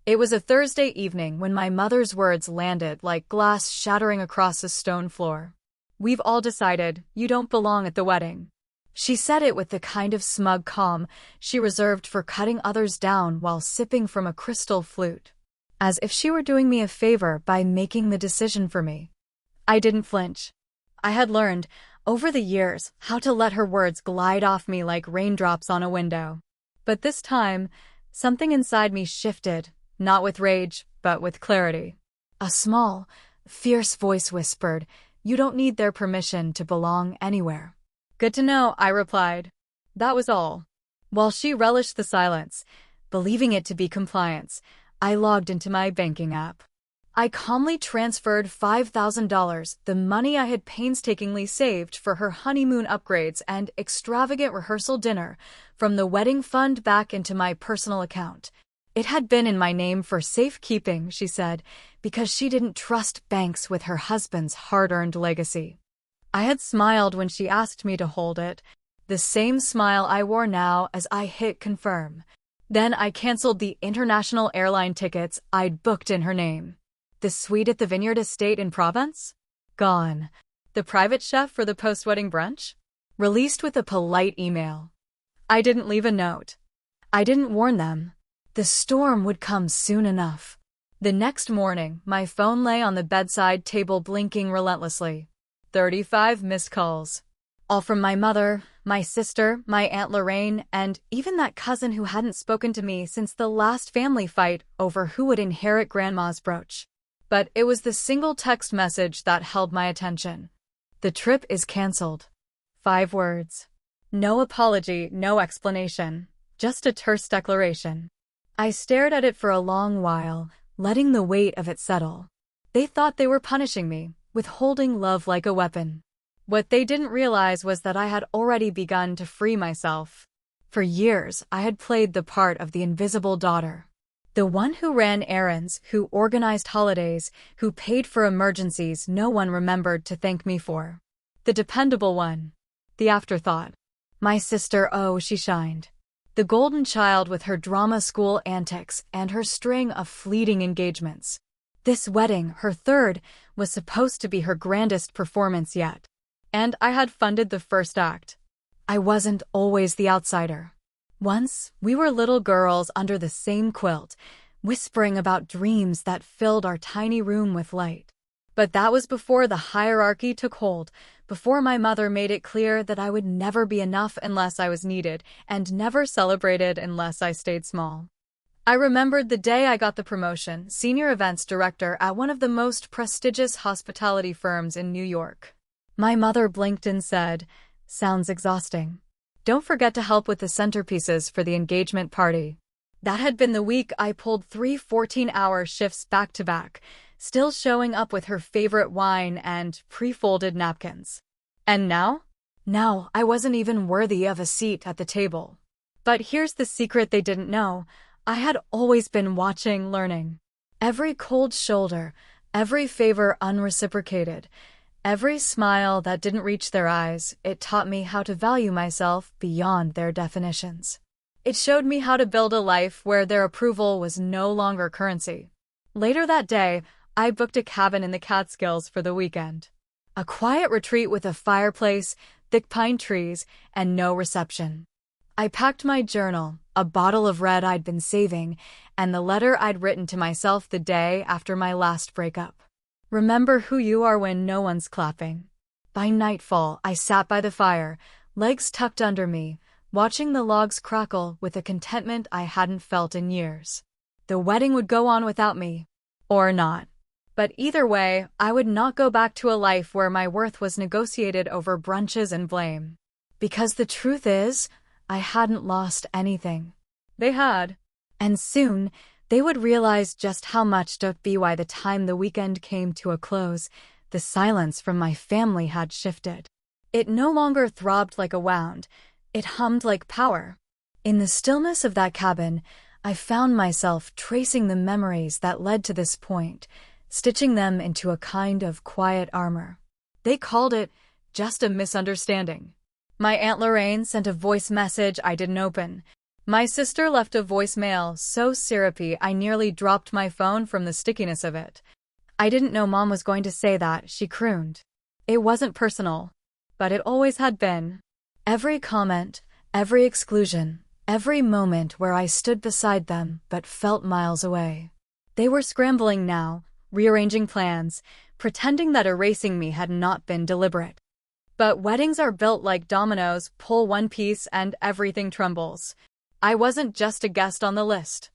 It was a Thursday evening when my mother's words landed like glass shattering across a stone floor. "We've all decided you don't belong at the wedding." She said it with the kind of smug calm she reserved for cutting others down while sipping from a crystal flute, as if she were doing me a favor by making the decision for me. I didn't flinch. I had learned, over the years, how to let her words glide off me like raindrops on a window. But this time, something inside me shifted, not with rage, but with clarity. A small, fierce voice whispered, "You don't need their permission to belong anywhere." "Good to know," I replied. That was all. While she relished the silence, believing it to be compliance, I logged into my banking app. I calmly transferred $5,000, the money I had painstakingly saved for her honeymoon upgrades and extravagant rehearsal dinner, from the wedding fund back into my personal account. It had been in my name for safekeeping, she said, because she didn't trust banks with her husband's hard-earned legacy. I had smiled when she asked me to hold it, the same smile I wore now as I hit confirm. Then I canceled the international airline tickets I'd booked in her name. The suite at the Vineyard Estate in Provence? Gone. The private chef for the post-wedding brunch? Released with a polite email. I didn't leave a note. I didn't warn them. The storm would come soon enough. The next morning, my phone lay on the bedside table blinking relentlessly. 35 missed calls. All from my mother, my sister, my Aunt Lorraine, and even that cousin who hadn't spoken to me since the last family fight over who would inherit Grandma's brooch. But it was the single text message that held my attention. "The trip is canceled." 5 words. No apology, no explanation. Just a terse declaration. I stared at it for a long while, letting the weight of it settle. They thought they were punishing me, withholding love like a weapon. What they didn't realize was that I had already begun to free myself. For years, I had played the part of the invisible daughter. The one who ran errands, who organized holidays, who paid for emergencies no one remembered to thank me for. The dependable one. The afterthought. My sister, oh, she shined. The golden child with her drama school antics and her string of fleeting engagements. This wedding, her third, was supposed to be her grandest performance yet. And I had funded the first act. I wasn't always the outsider. Once, we were little girls under the same quilt, whispering about dreams that filled our tiny room with light. But that was before the hierarchy took hold, before my mother made it clear that I would never be enough unless I was needed, and never celebrated unless I stayed small. I remembered the day I got the promotion, senior events director at one of the most prestigious hospitality firms in New York. My mother blinked and said, "Sounds exhausting. Don't forget to help with the centerpieces for the engagement party." That had been the week I pulled 3 14-hour shifts back to back, still showing up with her favorite wine and pre-folded napkins. And now? Now, I wasn't even worthy of a seat at the table. But here's the secret they didn't know. I had always been watching, learning. Every cold shoulder, every favor unreciprocated, every smile that didn't reach their eyes, it taught me how to value myself beyond their definitions. It showed me how to build a life where their approval was no longer currency. Later that day, I booked a cabin in the Catskills for the weekend. A quiet retreat with a fireplace, thick pine trees, and no reception. I packed my journal, a bottle of red I'd been saving, and the letter I'd written to myself the day after my last breakup. Remember who you are when no one's clapping. By nightfall, I sat by the fire, legs tucked under me, watching the logs crackle with a contentment I hadn't felt in years. The wedding would go on without me. Or not. But either way, I would not go back to a life where my worth was negotiated over brunches and blame. Because the truth is, I hadn't lost anything. They had. And soon, they would realize just how much. By the time the weekend came to a close, the silence from my family had shifted. It no longer throbbed like a wound. It hummed like power. In the stillness of that cabin, I found myself tracing the memories that led to this point, stitching them into a kind of quiet armor. They called it just a misunderstanding. My Aunt Lorraine sent a voice message I didn't open, My sister left a voicemail so syrupy I nearly dropped my phone from the stickiness of it. I didn't know Mom was going to say that, she crooned. It wasn't personal, but it always had been. Every comment, every exclusion, every moment where I stood beside them but felt miles away. They were scrambling now, rearranging plans, pretending that erasing me had not been deliberate. But weddings are built like dominoes, pull one piece and everything trembles. I wasn't just a guest on the list.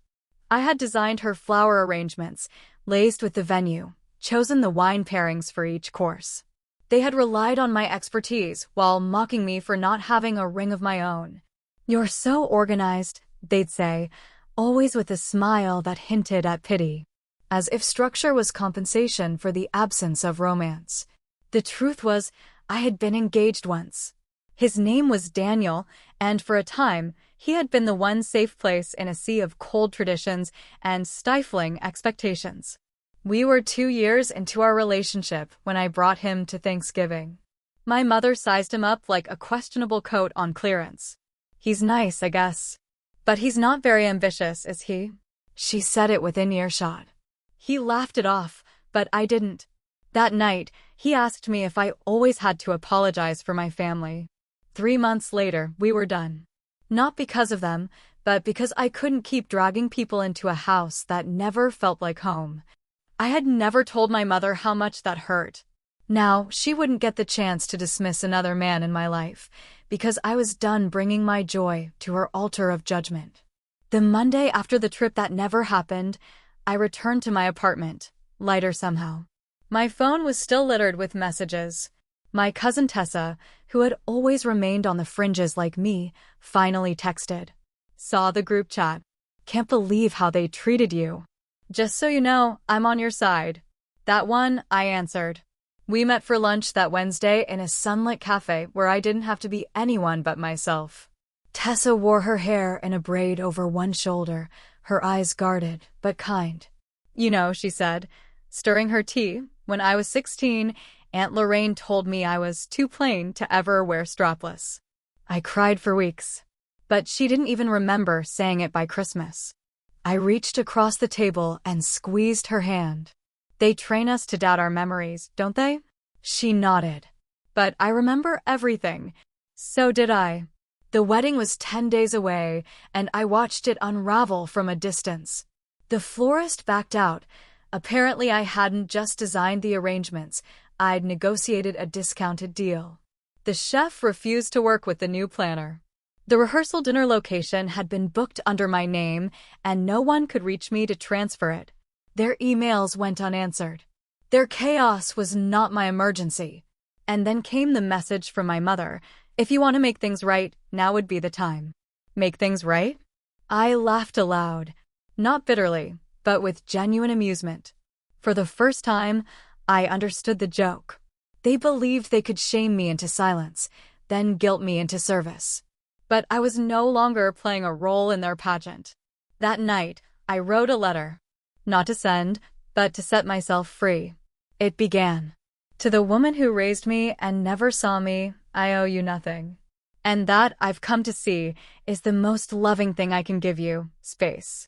I had designed her flower arrangements, laced with the venue, chosen the wine pairings for each course. They had relied on my expertise while mocking me for not having a ring of my own. "You're so organized," they'd say, always with a smile that hinted at pity, as if structure was compensation for the absence of romance. The truth was, I had been engaged once. His name was Daniel, and for a time, he had been the one safe place in a sea of cold traditions and stifling expectations. We were 2 years into our relationship when I brought him to Thanksgiving. My mother sized him up like a questionable coat on clearance. "He's nice, I guess. But he's not very ambitious, is he?" She said it within earshot. He laughed it off, but I didn't. That night, he asked me if I always had to apologize for my family. 3 months later, we were done. Not because of them, but because I couldn't keep dragging people into a house that never felt like home. I had never told my mother how much that hurt. Now, she wouldn't get the chance to dismiss another man in my life, because I was done bringing my joy to her altar of judgment. The Monday after the trip that never happened, I returned to my apartment, lighter somehow. My phone was still littered with messages. My cousin Tessa, who had always remained on the fringes like me, finally texted. "Saw the group chat. Can't believe how they treated you. Just so you know, I'm on your side." That one, I answered. We met for lunch that Wednesday in a sunlit cafe where I didn't have to be anyone but myself. Tessa wore her hair in a braid over one shoulder, her eyes guarded but kind. "You know," she said, stirring her tea, "when I was 16, Aunt Lorraine told me I was too plain to ever wear strapless." I cried for weeks, but she didn't even remember saying it by Christmas. I reached across the table and squeezed her hand. "They train us to doubt our memories, don't they?" She nodded. "But I remember everything." So did I. The wedding was 10 days away, and I watched it unravel from a distance. The florist backed out. Apparently I hadn't just designed the arrangements, I'd negotiated a discounted deal. The chef refused to work with the new planner. The rehearsal dinner location had been booked under my name, and no one could reach me to transfer it. Their emails went unanswered. Their chaos was not my emergency. And then came the message from my mother: "If you want to make things right, now would be the time." Make things right? I laughed aloud, not bitterly, but with genuine amusement. For the first time, I understood the joke. They believed they could shame me into silence, then guilt me into service. But I was no longer playing a role in their pageant. That night, I wrote a letter. Not to send, but to set myself free. It began. "To the woman who raised me and never saw me, I owe you nothing. And that, I've come to see, is the most loving thing I can give you, space."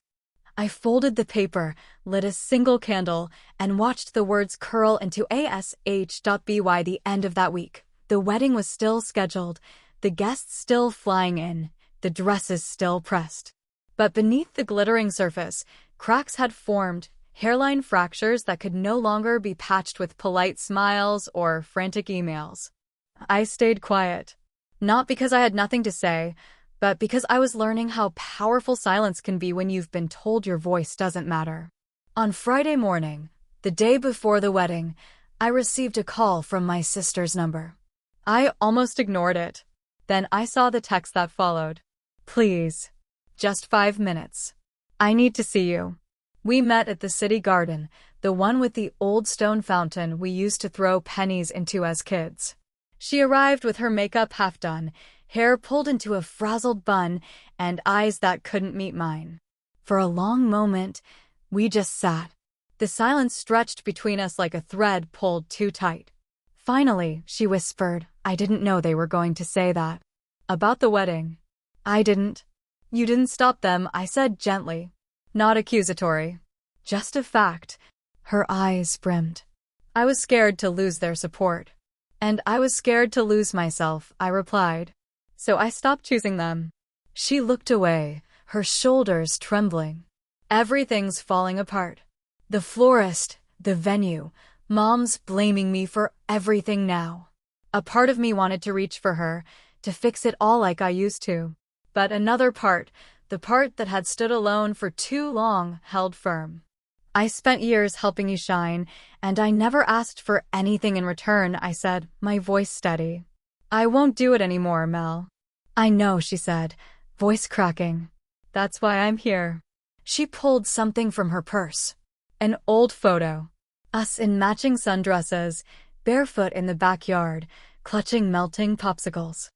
I folded the paper, lit a single candle, and watched the words curl into ASH.BY the end of that week. The wedding was still scheduled, the guests still flying in, the dresses still pressed. But beneath the glittering surface, cracks had formed, hairline fractures that could no longer be patched with polite smiles or frantic emails. I stayed quiet. Not because I had nothing to say, but because I was learning how powerful silence can be when you've been told your voice doesn't matter. On Friday morning, the day before the wedding, I received a call from my sister's number. I almost ignored it. Then I saw the text that followed. "Please. Just 5 minutes. I need to see you." We met at the city garden, the one with the old stone fountain we used to throw pennies into as kids. She arrived with her makeup half done, hair pulled into a frazzled bun, and eyes that couldn't meet mine. For a long moment, we just sat. The silence stretched between us like a thread pulled too tight. Finally, she whispered, "I didn't know they were going to say that." "About the wedding?" "I didn't. You didn't stop them, I said gently. Not accusatory. Just a fact. Her eyes brimmed. I was scared to lose their support. And I was scared to lose myself, I replied. So I stopped choosing them. She looked away, her shoulders trembling. Everything's falling apart. The florist, the venue, Mom's blaming me for everything now. A part of me wanted to reach for her, to fix it all like I used to. But another part, the part that had stood alone for too long, held firm. I spent years helping you shine, and I never asked for anything in return, I said, my voice steady. I won't do it anymore, Mel. I know, she said, voice cracking. That's why I'm here. She pulled something from her purse. An old photo. Us in matching sundresses, barefoot in the backyard, clutching melting popsicles.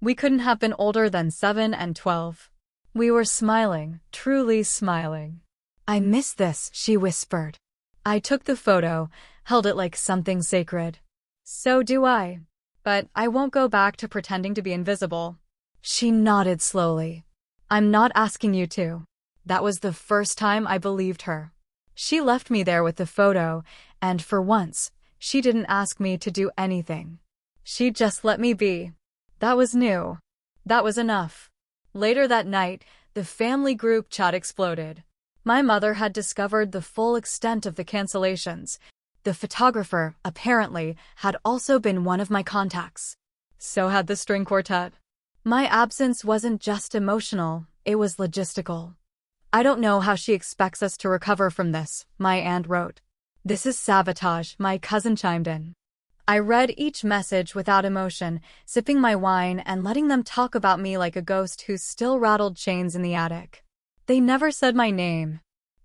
We couldn't have been older than 7 and 12. We were smiling, truly smiling. I miss this, she whispered. I took the photo, held it like something sacred. So do I. But I won't go back to pretending to be invisible. She nodded slowly. I'm not asking you to. That was the first time I believed her. She left me there with the photo, and for once, she didn't ask me to do anything. She just let me be. That was new. That was enough. Later that night, the family group chat exploded. My mother had discovered the full extent of the cancellations. The photographer, apparently, had also been one of my contacts. So had the string quartet. My absence wasn't just emotional, it was logistical. I don't know how she expects us to recover from this, my aunt wrote. This is sabotage, my cousin chimed in. I read each message without emotion, sipping my wine and letting them talk about me like a ghost who still rattled chains in the attic. They never said my name.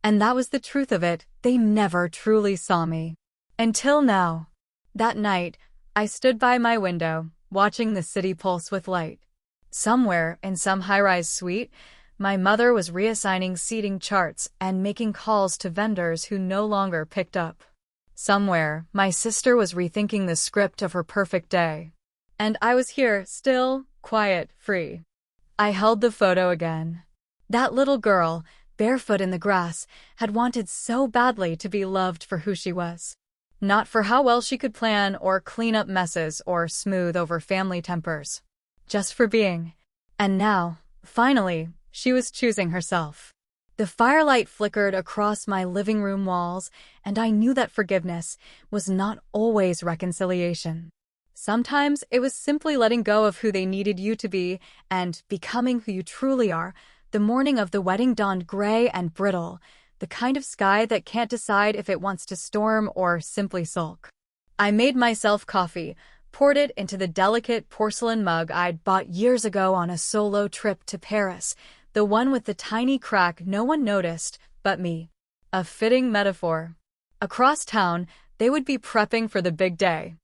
And that was the truth of it, they never truly saw me. Until now. That night, I stood by my window, watching the city pulse with light. Somewhere, in some high-rise suite, my mother was reassigning seating charts and making calls to vendors who no longer picked up. Somewhere, my sister was rethinking the script of her perfect day. And I was here, still, quiet, free. I held the photo again. That little girl, barefoot in the grass, had wanted so badly to be loved for who she was. Not for how well she could plan or clean up messes or smooth over family tempers. Just for being. And now, finally, she was choosing herself. The firelight flickered across my living room walls, and I knew that forgiveness was not always reconciliation. Sometimes it was simply letting go of who they needed you to be and becoming who you truly are. The morning of the wedding dawned gray and brittle, the kind of sky that can't decide if it wants to storm or simply sulk. I made myself coffee, poured it into the delicate porcelain mug I'd bought years ago on a solo trip to Paris, the one with the tiny crack no one noticed but me. A fitting metaphor. Across town, they would be prepping for the big day.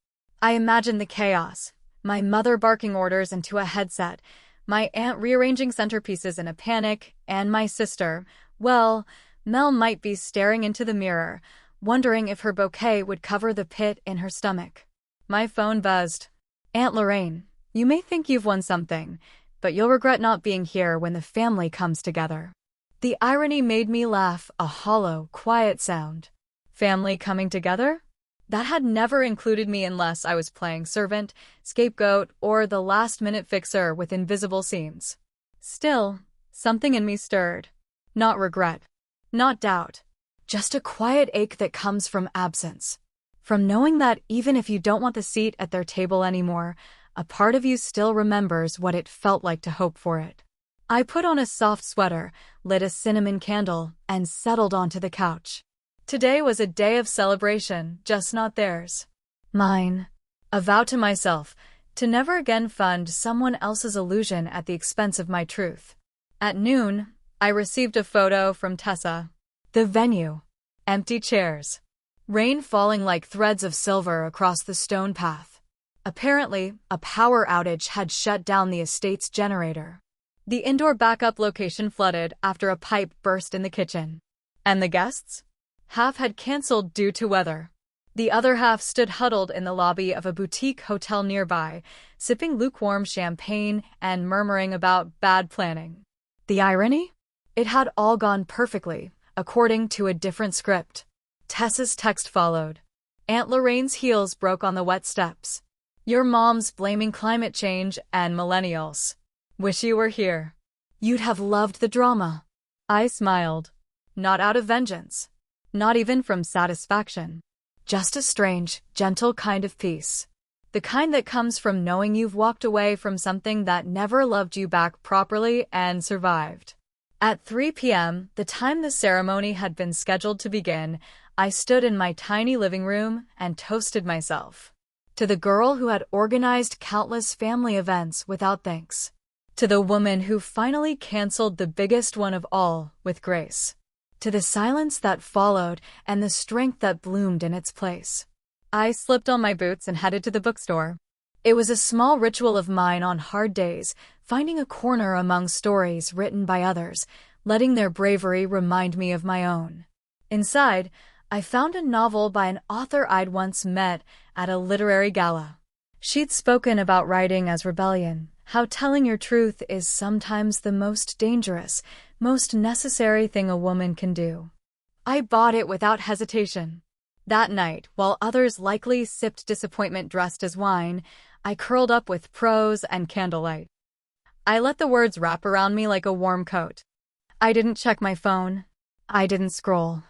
I imagined the chaos, my mother barking orders into a headset, my aunt rearranging centerpieces in a panic, and my sister, well, Mel might be staring into the mirror, wondering if her bouquet would cover the pit in her stomach. My phone buzzed. Aunt Lorraine, you may think you've won something, but you'll regret not being here when the family comes together. The irony made me laugh, a hollow, quiet sound. Family coming together? That had never included me unless I was playing servant, scapegoat, or the last-minute fixer with invisible seams. Still, something in me stirred. Not regret. Not doubt. Just a quiet ache that comes from absence. From knowing that even if you don't want the seat at their table anymore, a part of you still remembers what it felt like to hope for it. I put on a soft sweater, lit a cinnamon candle, and settled onto the couch. Today was a day of celebration, just not theirs. Mine. A vow to myself, to never again fund someone else's illusion at the expense of my truth. At noon, I received a photo from Tessa. The venue. Empty chairs. Rain falling like threads of silver across the stone path. Apparently, a power outage had shut down the estate's generator. The indoor backup location flooded after a pipe burst in the kitchen. And the guests? Half had canceled due to weather. The other half stood huddled in the lobby of a boutique hotel nearby, sipping lukewarm champagne and murmuring about bad planning. The irony? It had all gone perfectly, according to a different script. Tessa's text followed. Aunt Lorraine's heels broke on the wet steps. Your mom's blaming climate change and millennials. Wish you were here. You'd have loved the drama. I smiled. Not out of vengeance. Not even from satisfaction. Just a strange, gentle kind of peace. The kind that comes from knowing you've walked away from something that never loved you back properly and survived. At 3 p.m., the time the ceremony had been scheduled to begin, I stood in my tiny living room and toasted myself. To the girl who had organized countless family events without thanks. To the woman who finally canceled the biggest one of all with grace. To the silence that followed and the strength that bloomed in its place. I slipped on my boots and headed to the bookstore. It was a small ritual of mine on hard days, finding a corner among stories written by others, letting their bravery remind me of my own. Inside, I found a novel by an author I'd once met at a literary gala. She'd spoken about writing as rebellion, how telling your truth is sometimes the most dangerous, most necessary thing a woman can do. I bought it without hesitation. That night, while others likely sipped disappointment dressed as wine, I curled up with prose and candlelight. I let the words wrap around me like a warm coat. I didn't check my phone. I didn't scroll.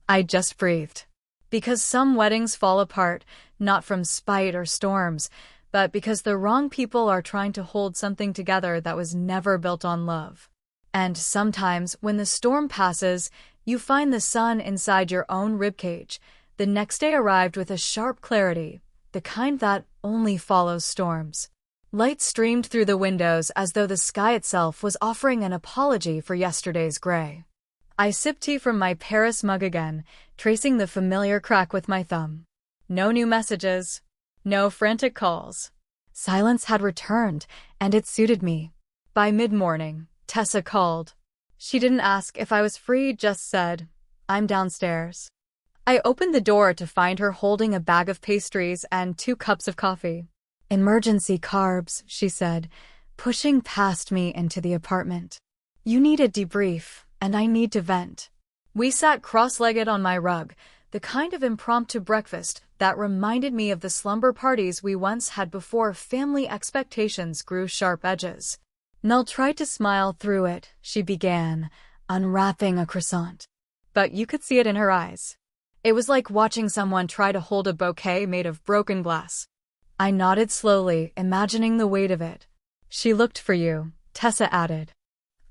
I just breathed. Because some weddings fall apart, not from spite or storms, but because the wrong people are trying to hold something together that was never built on love. And sometimes, when the storm passes, you find the sun inside your own ribcage. The next day arrived with a sharp clarity, the kind that only follows storms. Light streamed through the windows as though the sky itself was offering an apology for yesterday's gray. I sipped tea from my Paris mug again, tracing the familiar crack with my thumb. No new messages. No frantic calls. Silence had returned, and it suited me. By mid-morning, Tessa called. She didn't ask if I was free, just said, "I'm downstairs." I opened the door to find her holding a bag of pastries and 2 cups of coffee. "Emergency carbs," she said, pushing past me into the apartment. "You need a debrief, and I need to vent." We sat cross-legged on my rug, the kind of impromptu breakfast that reminded me of the slumber parties we once had before family expectations grew sharp edges. Mel tried to smile through it, she began, unwrapping a croissant. But you could see it in her eyes. It was like watching someone try to hold a bouquet made of broken glass. I nodded slowly, imagining the weight of it. "She looked for you," Tessa added.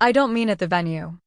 "I don't mean at the venue.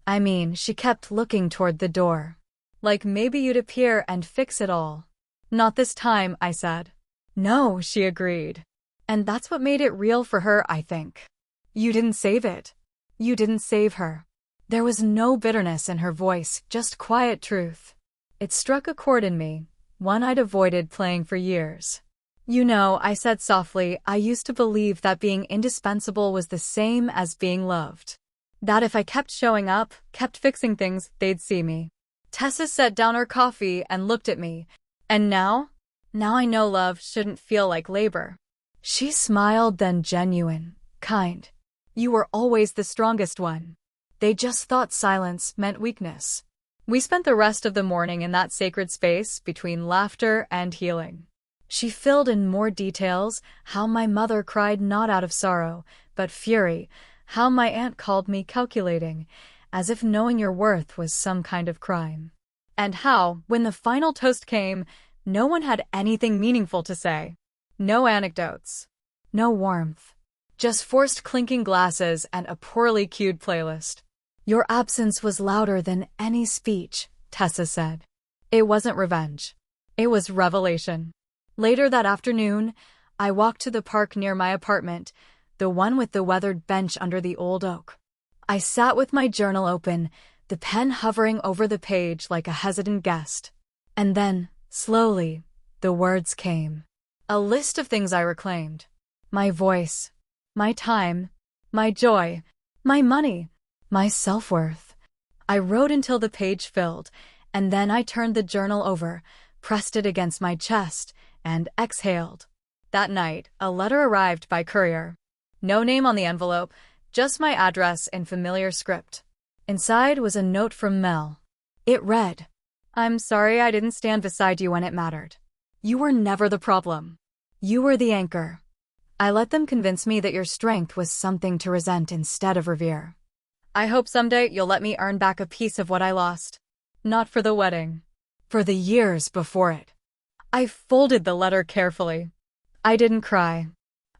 I mean, she kept looking toward the door. Like maybe you'd appear and fix it all." "Not this time," I said. "No," she agreed. And that's what made it real for her, I think. "You didn't save it. You didn't save her." There was no bitterness in her voice, just quiet truth. It struck a chord in me, one I'd avoided playing for years. "You know," I said softly, "I used to believe that being indispensable was the same as being loved. That if I kept showing up, kept fixing things, they'd see me." Tessa set down her coffee and looked at me. "And now? Now I know love shouldn't feel like labor." She smiled, then genuine, kind. "You were always the strongest one. They just thought silence meant weakness." We spent the rest of the morning in that sacred space between laughter and healing. She filled in more details, how my mother cried not out of sorrow, but fury, how my aunt called me calculating, as if knowing your worth was some kind of crime. And how, when the final toast came, no one had anything meaningful to say. No anecdotes. No warmth. Just forced clinking glasses and a poorly cued playlist. "Your absence was louder than any speech," Tessa said. It wasn't revenge. It was revelation. Later that afternoon, I walked to the park near my apartment, the one with the weathered bench under the old oak. I sat with my journal open, the pen hovering over the page like a hesitant guest. And then, slowly, the words came. A list of things I reclaimed. My voice. My time. My joy. My money. My self-worth. I wrote until the page filled, and then I turned the journal over, pressed it against my chest, and exhaled. That night, a letter arrived by courier. No name on the envelope, Just my address in familiar script. Inside was a note from Mel. It read, "I'm sorry I didn't stand beside you when it mattered. You were never the problem. You were the anchor. I let them convince me that your strength was something to resent instead of revere. I hope someday you'll let me earn back a piece of what I lost. Not for the wedding. For the years before it." I folded the letter carefully. I didn't cry.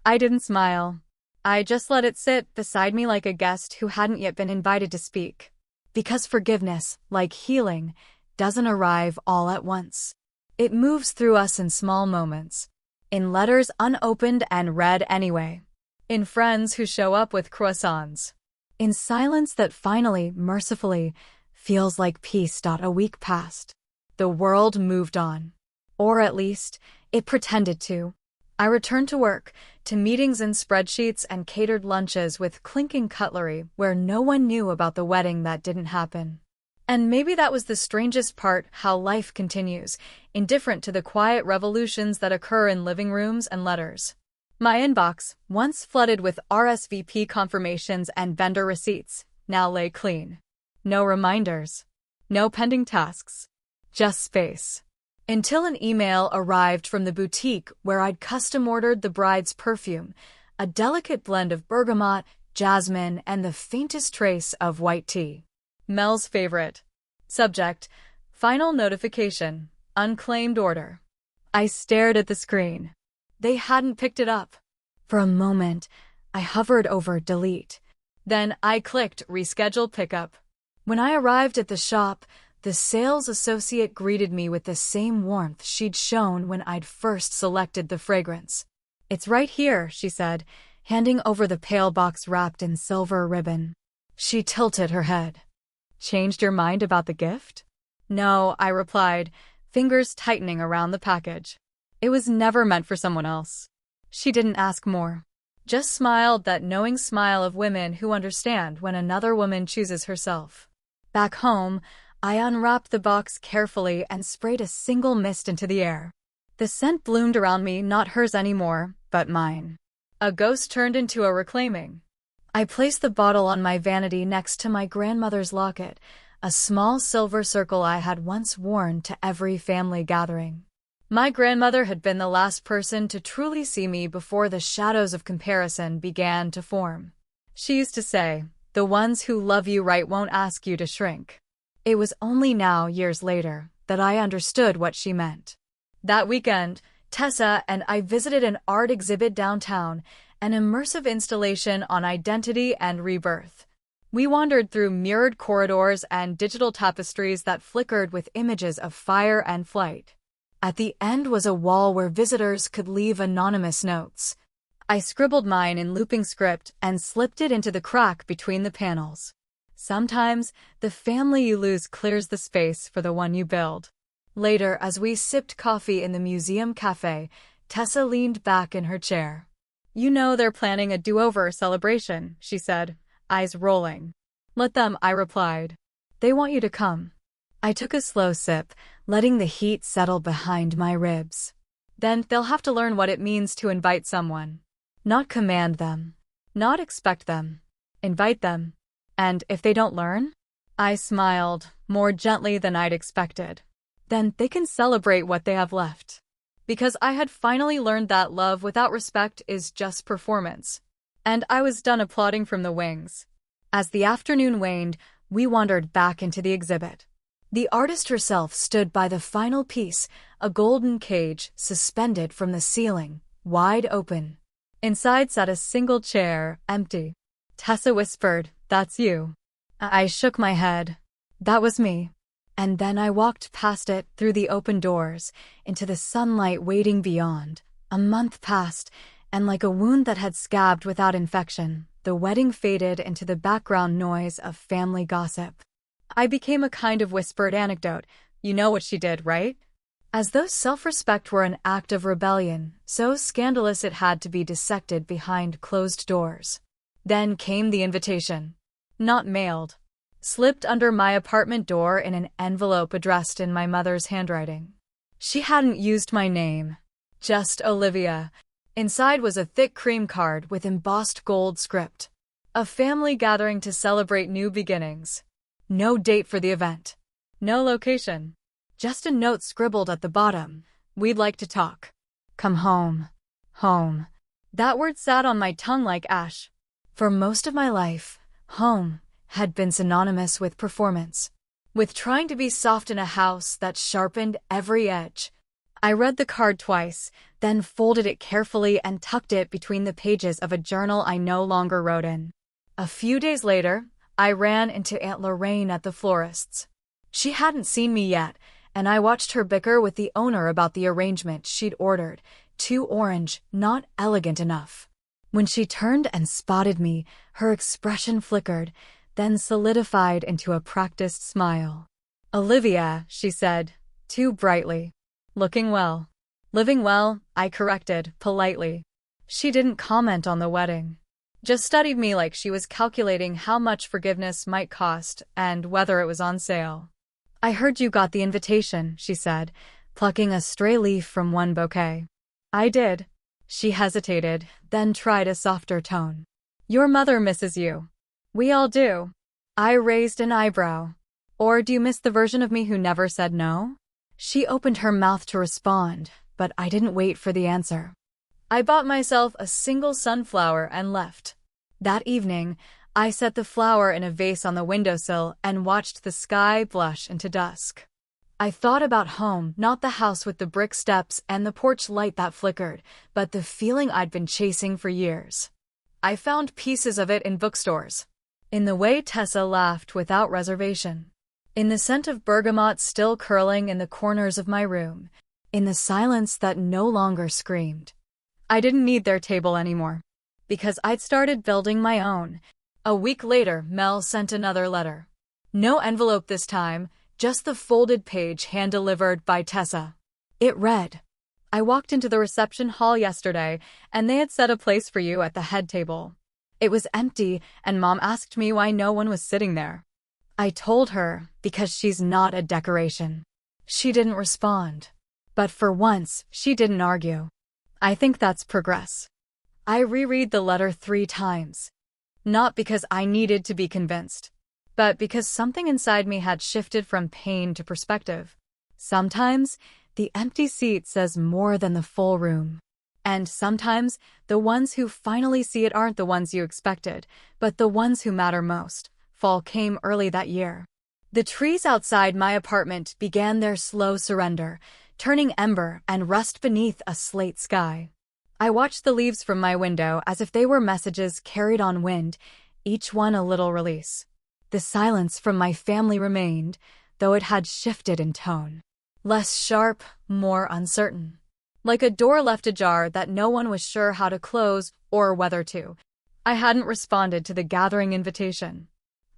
I didn't smile. I just let it sit beside me like a guest who hadn't yet been invited to speak. Because forgiveness, like healing, doesn't arrive all at once. It moves through us in small moments. In letters unopened and read anyway. In friends who show up with croissants. In silence that finally, mercifully, feels like peace. A week passed. The world moved on. Or at least, it pretended to. I returned to work, to meetings and spreadsheets and catered lunches with clinking cutlery where no one knew about the wedding that didn't happen. And maybe that was the strangest part, how life continues, indifferent to the quiet revolutions that occur in living rooms and letters. My inbox, once flooded with RSVP confirmations and vendor receipts, now lay clean. No reminders. No pending tasks. Just space. Until an email arrived from the boutique where I'd custom-ordered the bride's perfume, a delicate blend of bergamot, jasmine, and the faintest trace of white tea. Mel's favorite. Subject: Final notification. Unclaimed order. I stared at the screen. They hadn't picked it up. For a moment, I hovered over delete. Then I clicked reschedule pickup. When I arrived at the shop, the sales associate greeted me with the same warmth she'd shown when I'd first selected the fragrance. "It's right here," she said, handing over the pale box wrapped in silver ribbon. She tilted her head. "Changed your mind about the gift?" "No," I replied, fingers tightening around the package. "It was never meant for someone else." She didn't ask more. Just smiled, that knowing smile of women who understand when another woman chooses herself. Back home, I unwrapped the box carefully and sprayed a single mist into the air. The scent bloomed around me, not hers anymore, but mine. A ghost turned into a reclaiming. I placed the bottle on my vanity next to my grandmother's locket, a small silver circle I had once worn to every family gathering. My grandmother had been the last person to truly see me before the shadows of comparison began to form. She used to say, "The ones who love you right won't ask you to shrink." It was only now, years later, that I understood what she meant. That weekend, Tessa and I visited an art exhibit downtown, an immersive installation on identity and rebirth. We wandered through mirrored corridors and digital tapestries that flickered with images of fire and flight. At the end was a wall where visitors could leave anonymous notes. I scribbled mine in looping script and slipped it into the crack between the panels. Sometimes, the family you lose clears the space for the one you build. Later, as we sipped coffee in the museum cafe, Tessa leaned back in her chair. "You know they're planning a do-over celebration," she said, eyes rolling. "Let them," I replied. "They want you to come." I took a slow sip, letting the heat settle behind my ribs. "Then they'll have to learn what it means to invite someone. Not command them. Not expect them. Invite them. And if they don't learn?" I smiled, more gently than I'd expected. "Then they can celebrate what they have left." Because I had finally learned that love without respect is just performance. And I was done applauding from the wings. As the afternoon waned, we wandered back into the exhibit. The artist herself stood by the final piece, a golden cage suspended from the ceiling, wide open. Inside sat a single chair, empty. Tessa whispered, "That's you." I shook my head. That was me. And then I walked past it, through the open doors, into the sunlight waiting beyond. A month passed, and like a wound that had scabbed without infection, the wedding faded into the background noise of family gossip. I became a kind of whispered anecdote. "You know what she did, right?" As though self-respect were an act of rebellion, so scandalous it had to be dissected behind closed doors. Then came the invitation. Not mailed. Slipped under my apartment door in an envelope addressed in my mother's handwriting. She hadn't used my name. Just Olivia. Inside was a thick cream card with embossed gold script. A family gathering to celebrate new beginnings. No date for the event. No location. Just a note scribbled at the bottom. We'd like to talk. Come home. Home. That word sat on my tongue like ash. For most of my life, home had been synonymous with performance, with trying to be soft in a house that sharpened every edge. I read the card twice, then folded it carefully and tucked it between the pages of a journal I no longer wrote in. A few days later, I ran into Aunt Lorraine at the florist's. She hadn't seen me yet, and I watched her bicker with the owner about the arrangement she'd ordered, too orange, not elegant enough. When she turned and spotted me, her expression flickered, then solidified into a practiced smile. "Olivia," she said, too brightly. "Looking well." "Living well," I corrected, politely. She didn't comment on the wedding. Just studied me like she was calculating how much forgiveness might cost and whether it was on sale. "I heard you got the invitation," she said, plucking a stray leaf from one bouquet. "I did." She hesitated, then tried a softer tone. "Your mother misses you." "We all do." I raised an eyebrow. "Or do you miss the version of me who never said no?" She opened her mouth to respond, but I didn't wait for the answer. I bought myself a single sunflower and left. That evening, I set the flower in a vase on the windowsill and watched the sky blush into dusk. I thought about home, not the house with the brick steps and the porch light that flickered, but the feeling I'd been chasing for years. I found pieces of it in bookstores. In the way Tessa laughed without reservation. In the scent of bergamot still curling in the corners of my room. In the silence that no longer screamed. I didn't need their table anymore. Because I'd started building my own. A week later, Mel sent another letter. No envelope this time, just the folded page hand-delivered by Tessa. It read, "I walked into the reception hall yesterday, and they had set a place for you at the head table. It was empty, and Mom asked me why no one was sitting there. I told her, because she's not a decoration." She didn't respond. But for once, she didn't argue. I think that's progress. I reread the letter 3 times. Not because I needed to be convinced, but because something inside me had shifted from pain to perspective. Sometimes, the empty seat says more than the full room. And sometimes, the ones who finally see it aren't the ones you expected, but the ones who matter most. Fall came early that year. The trees outside my apartment began their slow surrender, turning ember and rust beneath a slate sky. I watched the leaves from my window as if they were messages carried on wind, each one a little release. The silence from my family remained, though it had shifted in tone. Less sharp, more uncertain. Like a door left ajar that no one was sure how to close or whether to. I hadn't responded to the gathering invitation.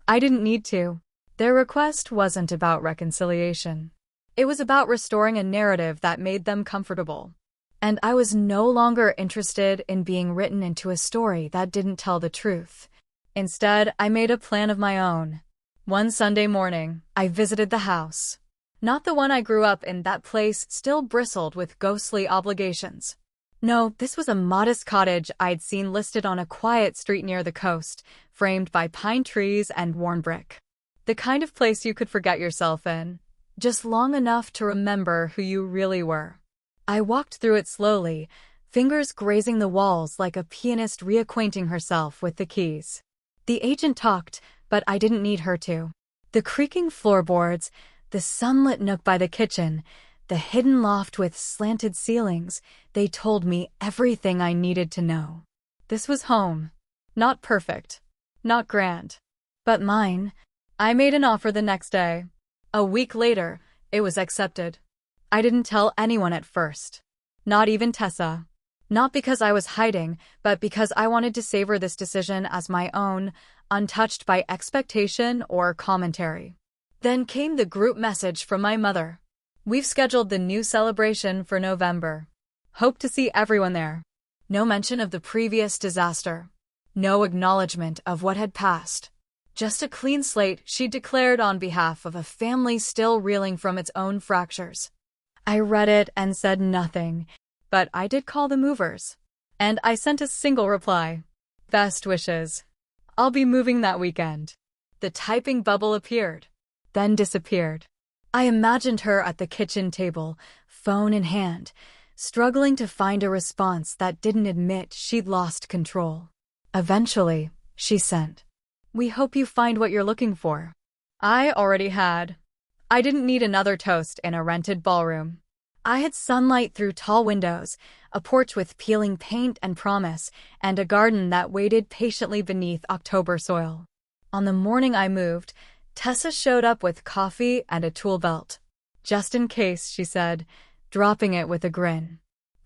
I didn't need to. Their request wasn't about reconciliation. It was about restoring a narrative that made them comfortable. And I was no longer interested in being written into a story that didn't tell the truth. Instead, I made a plan of my own. One Sunday morning, I visited the house. Not the one I grew up in. That place still bristled with ghostly obligations. No, this was a modest cottage I'd seen listed on a quiet street near the coast, framed by pine trees and worn brick. The kind of place you could forget yourself in, just long enough to remember who you really were. I walked through it slowly, fingers grazing the walls like a pianist reacquainting herself with the keys. The agent talked, but I didn't need her to. The creaking floorboards, the sunlit nook by the kitchen, the hidden loft with slanted ceilings, they told me everything I needed to know. This was home. Not perfect. Not grand. But mine. I made an offer the next day. A week later, it was accepted. I didn't tell anyone at first. Not even Tessa. Not because I was hiding, but because I wanted to savor this decision as my own, untouched by expectation or commentary. Then came the group message from my mother. "We've scheduled the new celebration for November. Hope to see everyone there." No mention of the previous disaster. No acknowledgement of what had passed. Just a clean slate, she declared on behalf of a family still reeling from its own fractures. I read it and said nothing, but I did call the movers. And I sent a single reply. "Best wishes." I'll be moving that weekend. The typing bubble appeared, then disappeared. I imagined her at the kitchen table, phone in hand, struggling to find a response that didn't admit she'd lost control. Eventually, she sent, "We hope you find what you're looking for." I already had. I didn't need another toast in a rented ballroom. I had sunlight through tall windows, a porch with peeling paint and promise, and a garden that waited patiently beneath October soil. On the morning I moved, Tessa showed up with coffee and a tool belt. "Just in case," she said, dropping it with a grin.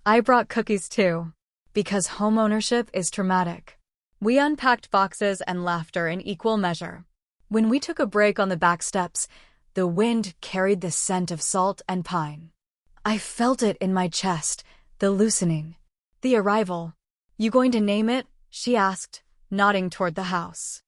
I brought cookies too, because homeownership is traumatic. We unpacked boxes and laughter in equal measure. When we took a break on the back steps, the wind carried the scent of salt and pine. I felt it in my chest, the loosening. The arrival. "You going to name it?" she asked, nodding toward the house.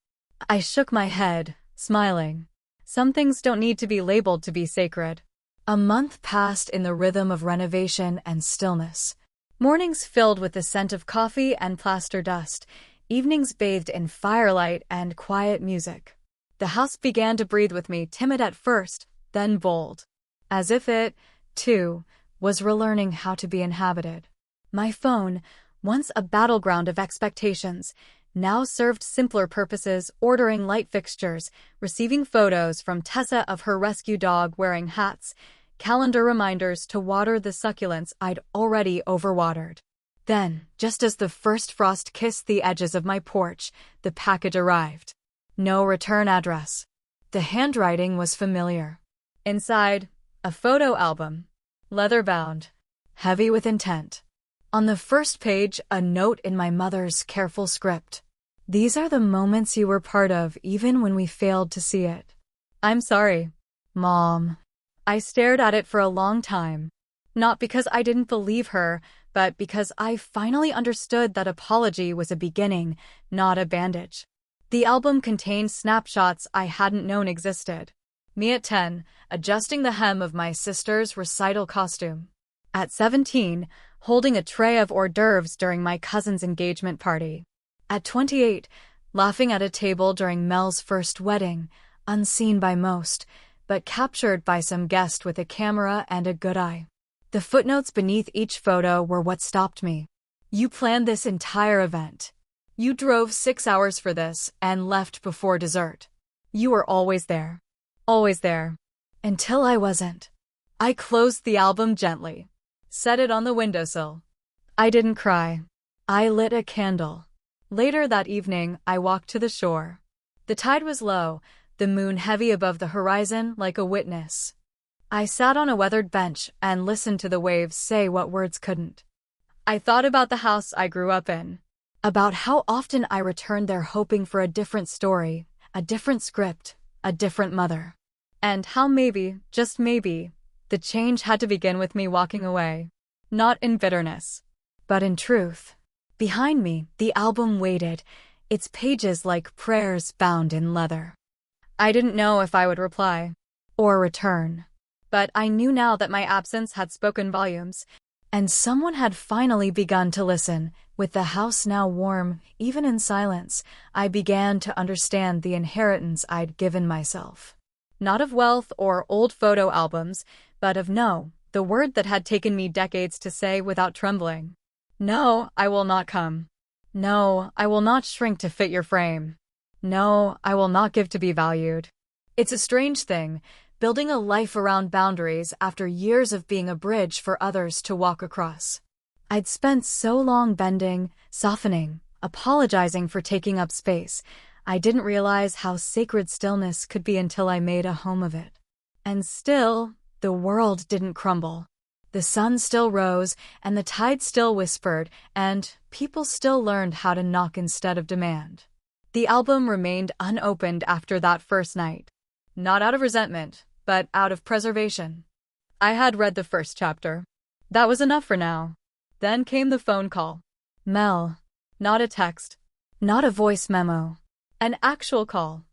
I shook my head, smiling. Some things don't need to be labeled to be sacred. A month passed in the rhythm of renovation and stillness. Mornings filled with the scent of coffee and plaster dust, evenings bathed in firelight and quiet music. The house began to breathe with me, timid at first, then bold. As if it, too, was relearning how to be inhabited. My phone, once a battleground of expectations, now served simpler purposes, ordering light fixtures, receiving photos from Tessa of her rescue dog wearing hats, calendar reminders to water the succulents I'd already overwatered. Then, just as the first frost kissed the edges of my porch, the package arrived. No return address. The handwriting was familiar. Inside, a photo album, leather-bound, heavy with intent. On the first page, a note in my mother's careful script. "These are the moments you were part of, even when we failed to see it." "I'm sorry, Mom." I stared at it for a long time. Not because I didn't believe her, but because I finally understood that apology was a beginning, not a bandage. The album contained snapshots I hadn't known existed. Me at 10, adjusting the hem of my sister's recital costume. At 17, holding a tray of hors d'oeuvres during my cousin's engagement party. At 28, laughing at a table during Mel's first wedding, unseen by most, but captured by some guest with a camera and a good eye. The footnotes beneath each photo were what stopped me. "You planned this entire event. You drove 6 hours for this and left before dessert. You were always there. Always there." Until I wasn't. I closed the album gently, set it on the windowsill. I didn't cry. I lit a candle. Later that evening, I walked to the shore. The tide was low, the moon heavy above the horizon like a witness. I sat on a weathered bench and listened to the waves say what words couldn't. I thought about the house I grew up in, about how often I returned there hoping for a different story, a different script, a different mother. And how maybe, just maybe, the change had to begin with me walking away. Not in bitterness, but in truth. Behind me, the album waited, its pages like prayers bound in leather. I didn't know if I would reply or return, but I knew now that my absence had spoken volumes, and someone had finally begun to listen. With the house now warm, even in silence, I began to understand the inheritance I'd given myself. Not of wealth or old photo albums, but of no, the word that had taken me decades to say without trembling. "No, I will not come. No, I will not shrink to fit your frame. No, I will not give to be valued." It's a strange thing, building a life around boundaries after years of being a bridge for others to walk across. I'd spent so long bending, softening, apologizing for taking up space, I didn't realize how sacred stillness could be until I made a home of it. And still, the world didn't crumble. The sun still rose, and the tide still whispered, and people still learned how to knock instead of demand. The album remained unopened after that first night. Not out of resentment, but out of preservation. I had read the first chapter. That was enough for now. Then came the phone call. Mel. Not a text. Not a voice memo. An actual call.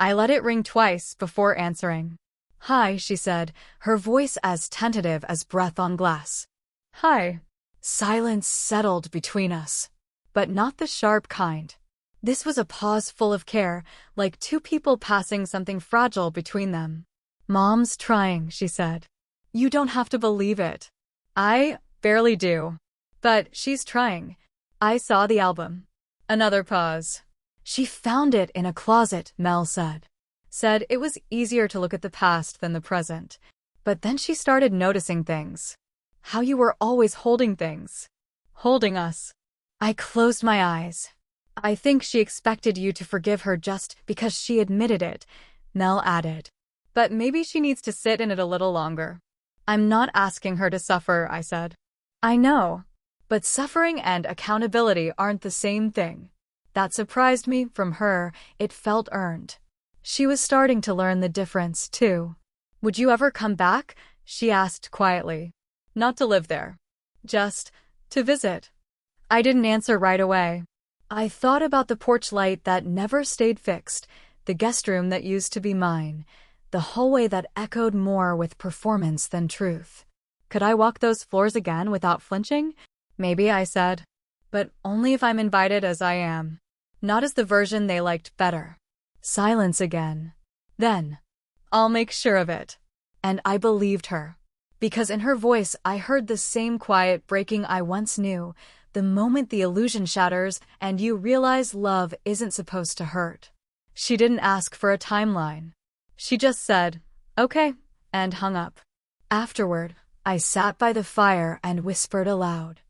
I let it ring twice before answering. "Hi," she said, her voice as tentative as breath on glass. "Hi." Silence settled between us. But not the sharp kind. This was a pause full of care, like two people passing something fragile between them. "Mom's trying," she said. "You don't have to believe it." "I barely do. But she's trying. I saw the album." Another pause. "She found it in a closet," Mel said. Said it was easier to look at the past than the present. But then she started noticing things. "How you were always holding things. Holding us." I closed my eyes. "I think she expected you to forgive her just because she admitted it," Mel added. "But maybe she needs to sit in it a little longer." "I'm not asking her to suffer," I said. "I know. But suffering and accountability aren't the same thing." That surprised me. From her, it felt earned. She was starting to learn the difference, too. "Would you ever come back?" she asked quietly. "Not to live there. Just to visit." I didn't answer right away. I thought about the porch light that never stayed fixed, the guest room that used to be mine, the hallway that echoed more with performance than truth. Could I walk those floors again without flinching? Maybe, I said. But only if I'm invited as I am. Not as the version they liked better. Silence again. Then, "I'll make sure of it." And I believed her. Because in her voice I heard the same quiet breaking I once knew, the moment the illusion shatters and you realize love isn't supposed to hurt. She didn't ask for a timeline. She just said, "Okay," and hung up. Afterward, I sat by the fire and whispered aloud.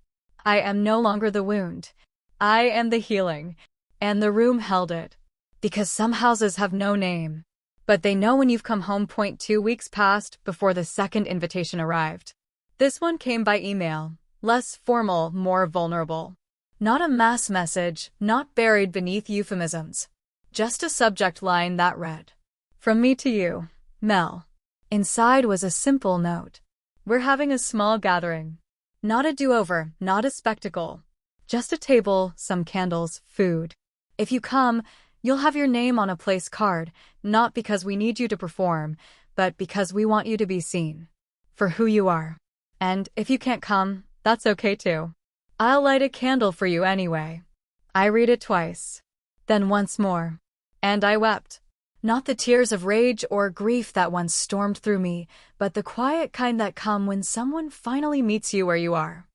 I am no longer the wound. I am the healing. And the room held it. Because some houses have no name. But they know when you've come home. 2 weeks passed before the second invitation arrived. This one came by email. Less formal, more vulnerable. Not a mass message, not buried beneath euphemisms. Just a subject line that read, "From me to you, Mel." Inside was a simple note. "We're having a small gathering. Not a do-over, not a spectacle. Just a table, some candles, food. If you come, you'll have your name on a place card, not because we need you to perform, but because we want you to be seen. For who you are. And if you can't come, that's okay too. I'll light a candle for you anyway." I read it twice. Then once more. And I wept. Not the tears of rage or grief that once stormed through me, but the quiet kind that come when someone finally meets you where you are.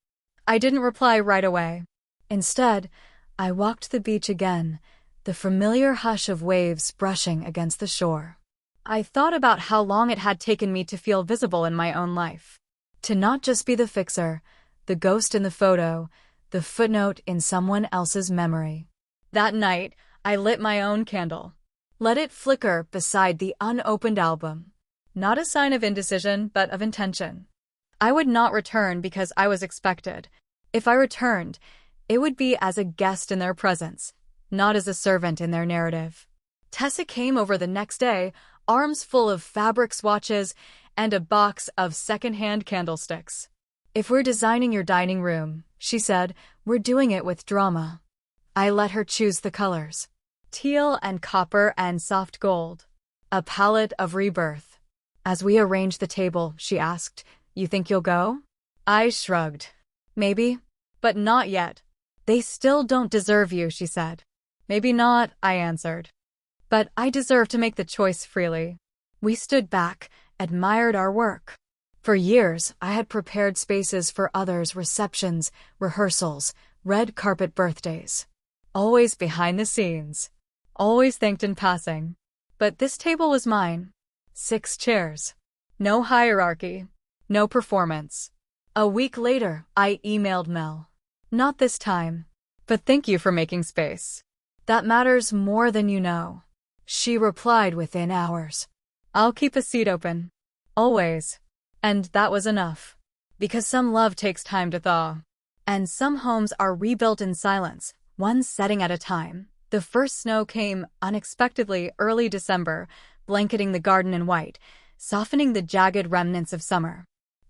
I didn't reply right away. Instead, I walked the beach again, the familiar hush of waves brushing against the shore. I thought about how long it had taken me to feel visible in my own life. To not just be the fixer, the ghost in the photo, the footnote in someone else's memory. That night, I lit my own candle. Let it flicker beside the unopened album. Not a sign of indecision, but of intention. I would not return because I was expected. If I returned, it would be as a guest in their presence, not as a servant in their narrative. Tessa came over the next day, arms full of fabric swatches and a box of secondhand candlesticks. "If we're designing your dining room," she said, "we're doing it with drama." I let her choose the colors. Teal and copper and soft gold. A palette of rebirth. As we arranged the table, she asked, "You think you'll go?" I shrugged. "Maybe. But not yet." "They still don't deserve you," she said. "Maybe not," I answered. "But I deserve to make the choice freely." We stood back, admired our work. For years, I had prepared spaces for others' receptions, rehearsals, red carpet birthdays. Always behind the scenes. Always thanked in passing. But this table was mine. 6 chairs. No hierarchy. No performance. A week later, I emailed Mel. "Not this time. But thank you for making space. That matters more than you know." She replied within hours. "I'll keep a seat open. Always." And that was enough. Because some love takes time to thaw. And some homes are rebuilt in silence, one setting at a time. The first snow came unexpectedly early December, blanketing the garden in white, softening the jagged remnants of summer.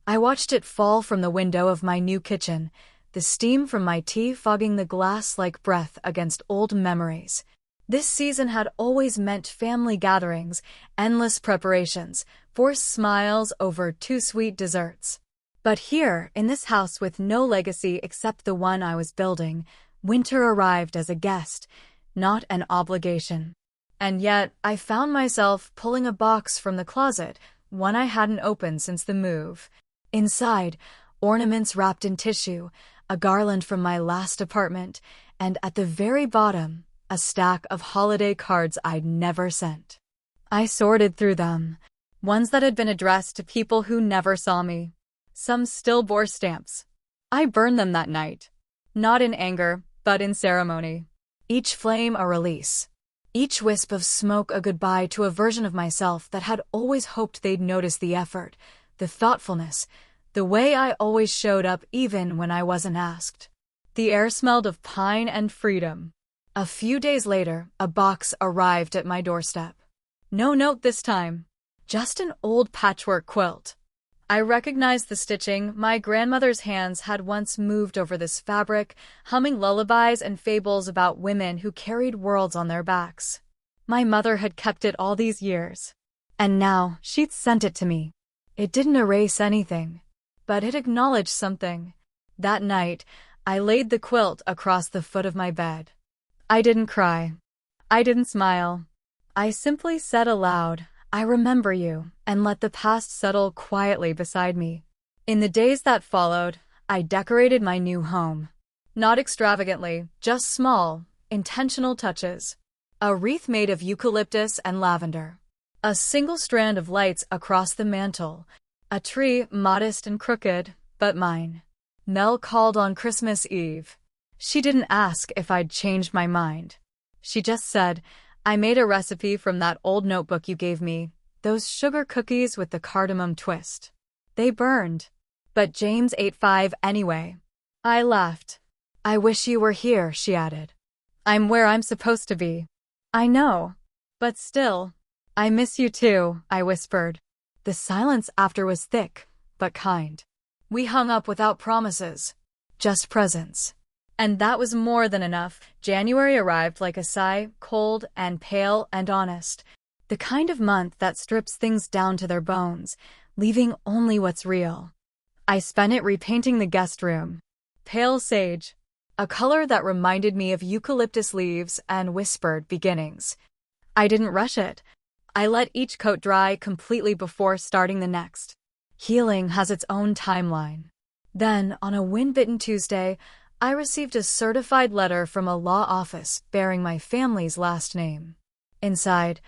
I watched it fall from the window of my new kitchen, the steam from my tea fogging the glass like breath against old memories. This season had always meant family gatherings, endless preparations, forced smiles over 2 sweet desserts. But here, in this house with no legacy except the one I was building, winter arrived as a guest, not an obligation. And yet, I found myself pulling a box from the closet, one I hadn't opened since the move. Inside, ornaments wrapped in tissue, a garland from my last apartment, and at the very bottom, a stack of holiday cards I'd never sent. I sorted through them, ones that had been addressed to people who never saw me. Some still bore stamps. I burned them that night. Not in anger, but in ceremony. Each flame a release. Each wisp of smoke a goodbye to a version of myself that had always hoped they'd notice the effort, the thoughtfulness, the way I always showed up even when I wasn't asked. The air smelled of pine and freedom. A few days later, a box arrived at my doorstep. No note this time. Just an old patchwork quilt. I recognized the stitching. My grandmother's hands had once moved over this fabric, humming lullabies and fables about women who carried worlds on their backs. My mother had kept it all these years. And now, she'd sent it to me. It didn't erase anything, but it acknowledged something. That night, I laid the quilt across the foot of my bed. I didn't cry. I didn't smile. I simply said aloud, "I remember you," and let the past settle quietly beside me. In the days that followed, I decorated my new home. Not extravagantly, just small, intentional touches. A wreath made of eucalyptus and lavender. A single strand of lights across the mantel. A tree modest and crooked, but mine. Mel called on Christmas Eve. She didn't ask if I'd changed my mind. She just said, "I made a recipe from that old notebook you gave me, those sugar cookies with the cardamom twist. They burned. But James ate 5 anyway." I laughed. "I wish you were here," she added. "I'm where I'm supposed to be." "I know. But still, I miss you too," I whispered. The silence after was thick, but kind. We hung up without promises. Just presence. And that was more than enough. January arrived like a sigh, cold and pale and honest. The kind of month that strips things down to their bones, leaving only what's real. I spent it repainting the guest room. Pale sage. A color that reminded me of eucalyptus leaves and whispered beginnings. I didn't rush it. I let each coat dry completely before starting the next. Healing has its own timeline. Then, on a wind-bitten Tuesday, I received a certified letter from a law office bearing my family's last name. Inside,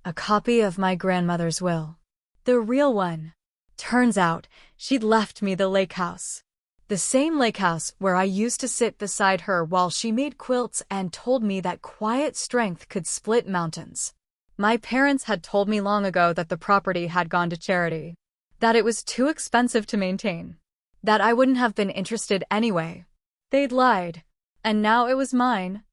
a copy of my grandmother's will. The real one. Turns out, she'd left me the lake house. The same lake house where I used to sit beside her while she made quilts and told me that quiet strength could split mountains. My parents had told me long ago that the property had gone to charity. That it was too expensive to maintain. That I wouldn't have been interested anyway. They'd lied. And now it was mine.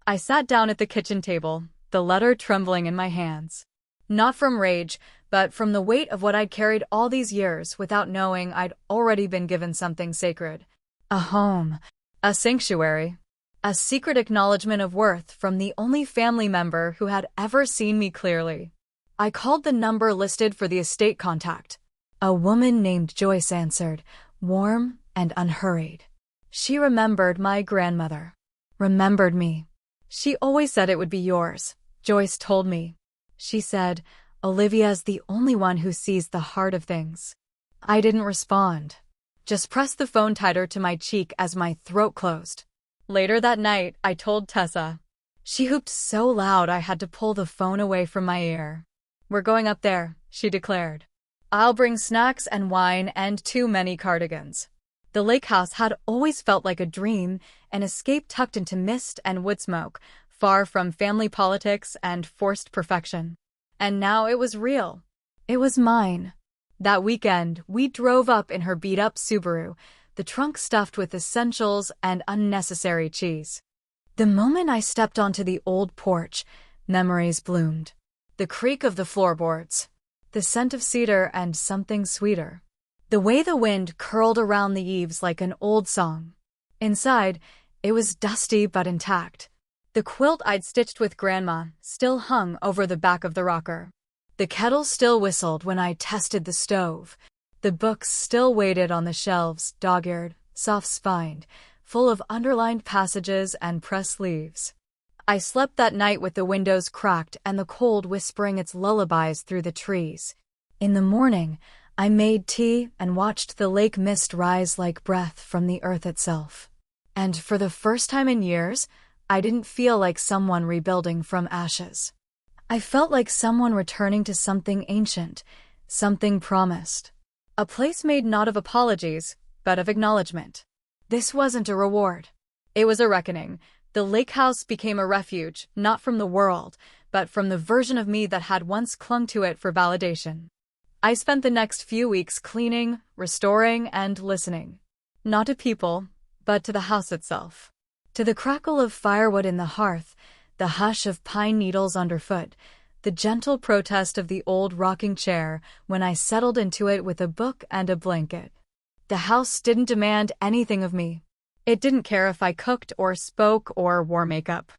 I sat down at the kitchen table, the letter trembling in my hands. Not from rage, but from the weight of what I'd carried all these years without knowing I'd already been given something sacred. A home. A sanctuary. A secret acknowledgement of worth from the only family member who had ever seen me clearly. I called the number listed for the estate contact. A woman named Joyce answered, warm and unhurried. She remembered my grandmother. Remembered me. "She always said it would be yours," Joyce told me. She said, "Olivia's the only one who sees the heart of things." I didn't respond. Just pressed the phone tighter to my cheek as my throat closed. Later that night, I told Tessa. She whooped so loud I had to pull the phone away from my ear. "We're going up there," she declared. "I'll bring snacks and wine and too many cardigans." The lake house had always felt like a dream, an escape tucked into mist and wood smoke, far from family politics and forced perfection. And now it was real. It was mine. That weekend, we drove up in her beat-up Subaru, the trunk stuffed with essentials and unnecessary cheese. The moment I stepped onto the old porch, memories bloomed. The creak of the floorboards. The scent of cedar and something sweeter. The way the wind curled around the eaves like an old song. Inside, it was dusty but intact. The quilt I'd stitched with Grandma still hung over the back of the rocker. The kettle still whistled when I tested the stove. The books still waited on the shelves, dog-eared, soft-spined, full of underlined passages and pressed leaves. I slept that night with the windows cracked and the cold whispering its lullabies through the trees. In the morning, I made tea and watched the lake mist rise like breath from the earth itself. And for the first time in years, I didn't feel like someone rebuilding from ashes. I felt like someone returning to something ancient, something promised. A place made not of apologies, but of acknowledgement. This wasn't a reward. It was a reckoning. The lake house became a refuge, not from the world, but from the version of me that had once clung to it for validation. I spent the next few weeks cleaning, restoring, and listening. Not to people, but to the house itself. To the crackle of firewood in the hearth, the hush of pine needles underfoot, the gentle protest of the old rocking chair when I settled into it with a book and a blanket. The house didn't demand anything of me. It didn't care if I cooked or spoke or wore makeup.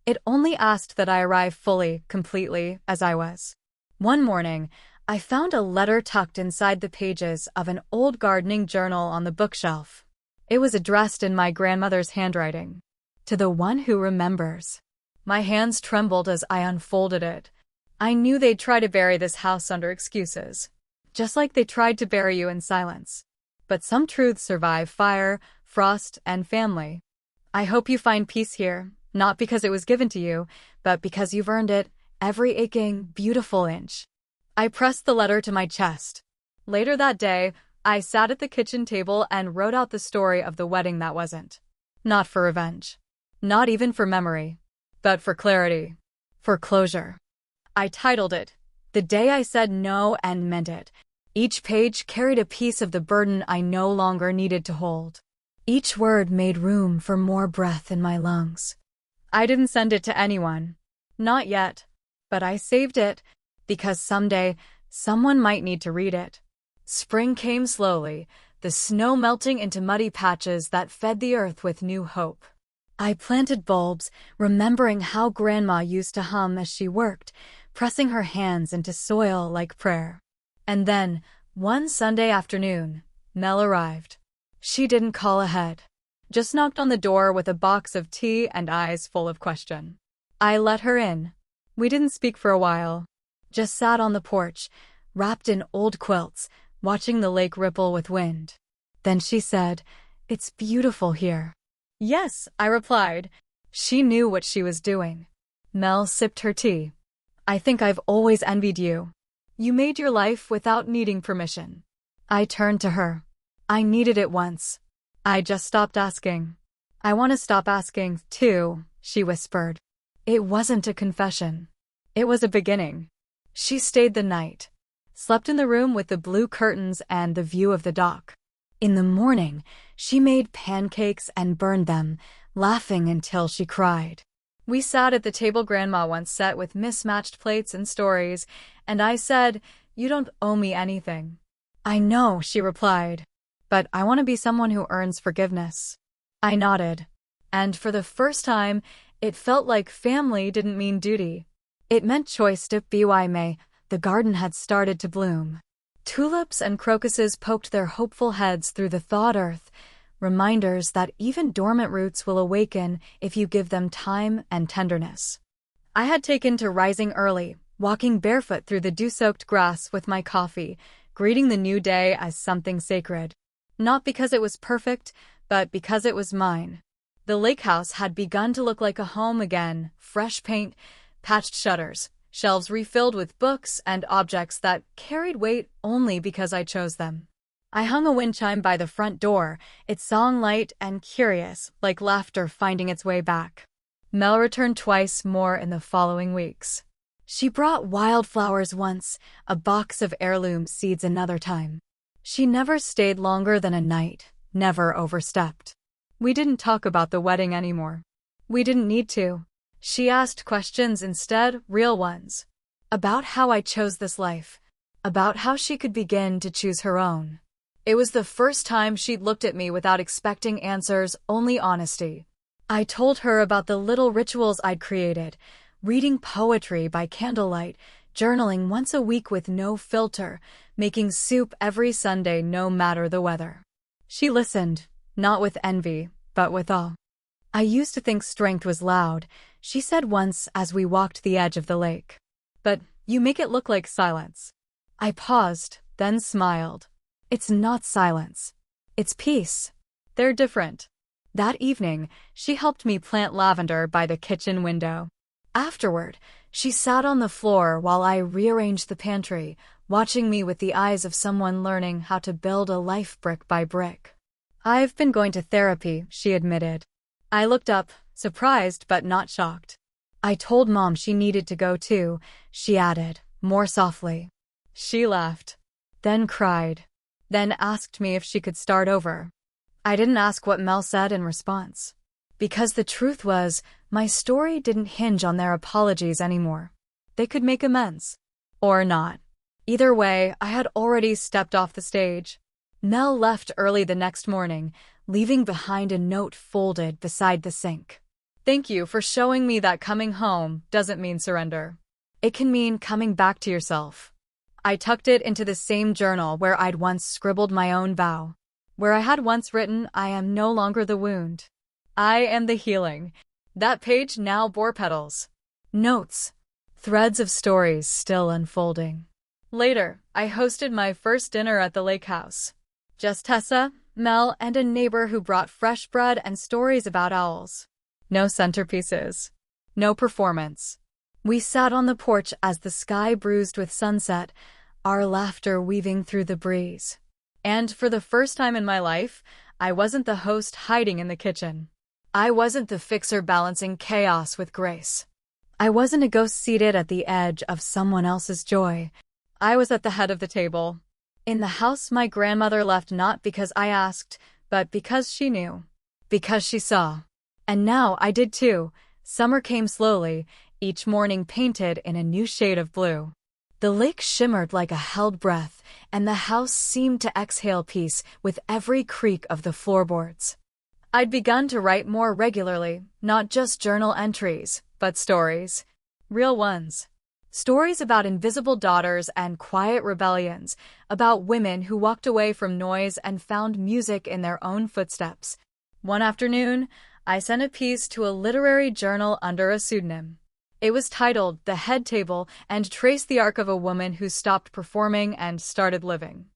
It only asked that I arrive fully, completely, as I was. One morning, I found a letter tucked inside the pages of an old gardening journal on the bookshelf. It was addressed in my grandmother's handwriting. To the one who remembers. My hands trembled as I unfolded it. I knew they'd try to bury this house under excuses. Just like they tried to bury you in silence. But some truths survive fire, frost, and family. I hope you find peace here, not because it was given to you, but because you've earned it, every aching, beautiful inch. I pressed the letter to my chest. Later that day, I sat at the kitchen table and wrote out the story of the wedding that wasn't. Not for revenge. Not even for memory. But for clarity. For closure. I titled it, The Day I Said No and Meant It. Each page carried a piece of the burden I no longer needed to hold. Each word made room for more breath in my lungs. I didn't send it to anyone. Not yet. But I saved it, because someday, someone might need to read it. Spring came slowly, the snow melting into muddy patches that fed the earth with new hope. I planted bulbs, remembering how Grandma used to hum as she worked, pressing her hands into soil like prayer. And then, one Sunday afternoon, Mel arrived. She didn't call ahead. Just knocked on the door with a box of tea and eyes full of question. I let her in. We didn't speak for a while. Just sat on the porch, wrapped in old quilts, watching the lake ripple with wind. Then she said, "It's beautiful here." "Yes," I replied. She knew what she was doing. Mel sipped her tea. "I think I've always envied you. You made your life without needing permission." I turned to her. "I needed it once. I just stopped asking." "I want to stop asking, too," she whispered. It wasn't a confession. It was a beginning. She stayed the night. Slept in the room with the blue curtains and the view of the dock. In the morning, she made pancakes and burned them, laughing until she cried. We sat at the table Grandma once set with mismatched plates and stories, and I said, "You don't owe me anything." "I know," she replied, "but I want to be someone who earns forgiveness." I nodded. And for the first time, it felt like family didn't mean duty. It meant choice. By May, the garden had started to bloom. Tulips and crocuses poked their hopeful heads through the thawed earth, reminders that even dormant roots will awaken if you give them time and tenderness. I had taken to rising early, walking barefoot through the dew-soaked grass with my coffee, greeting the new day as something sacred. Not because it was perfect, but because it was mine. The lake house had begun to look like a home again, fresh paint, patched shutters, shelves refilled with books and objects that carried weight only because I chose them. I hung a wind chime by the front door, its song light and curious, like laughter finding its way back. Mel returned twice more in the following weeks. She brought wildflowers once, a box of heirloom seeds another time. She never stayed longer than a night, never overstepped. We didn't talk about the wedding anymore. We didn't need to. She asked questions instead, real ones. About how I chose this life. About how she could begin to choose her own. It was the first time she'd looked at me without expecting answers, only honesty. I told her about the little rituals I'd created, reading poetry by candlelight, journaling once a week with no filter, making soup every Sunday no matter the weather. She listened, not with envy, but with awe. I used to think strength was loud, she said once as we walked the edge of the lake. But you make it look like silence. I paused, then smiled. It's not silence. It's peace. They're different. That evening, she helped me plant lavender by the kitchen window. Afterward, she sat on the floor while I rearranged the pantry, watching me with the eyes of someone learning how to build a life brick by brick. I've been going to therapy, she admitted. I looked up, surprised but not shocked. I told Mom she needed to go too, she added, more softly. She laughed, then cried, then asked me if she could start over. I didn't ask what Mel said in response. Because the truth was, my story didn't hinge on their apologies anymore. They could make amends. Or not. Either way, I had already stepped off the stage. Mel left early the next morning, leaving behind a note folded beside the sink. Thank you for showing me that coming home doesn't mean surrender. It can mean coming back to yourself. I tucked it into the same journal where I'd once scribbled my own vow. Where I had once written, I am no longer the wound. I am the healing. That page now bore petals. Notes. Threads of stories still unfolding. Later, I hosted my first dinner at the lake house. Just Tessa, Mel, and a neighbor who brought fresh bread and stories about owls. No centerpieces. No performance. We sat on the porch as the sky bruised with sunset, our laughter weaving through the breeze. And for the first time in my life, I wasn't the host hiding in the kitchen. I wasn't the fixer balancing chaos with grace. I wasn't a ghost seated at the edge of someone else's joy. I was at the head of the table. In the house my grandmother left not because I asked, but because she knew. Because she saw. And now I did too. Summer came slowly, each morning painted in a new shade of blue. The lake shimmered like a held breath, and the house seemed to exhale peace with every creak of the floorboards. I'd begun to write more regularly, not just journal entries, but stories. Real ones. Stories about invisible daughters and quiet rebellions, about women who walked away from noise and found music in their own footsteps. One afternoon, I sent a piece to a literary journal under a pseudonym. It was titled The Head Table and traced the arc of a woman who stopped performing and started living.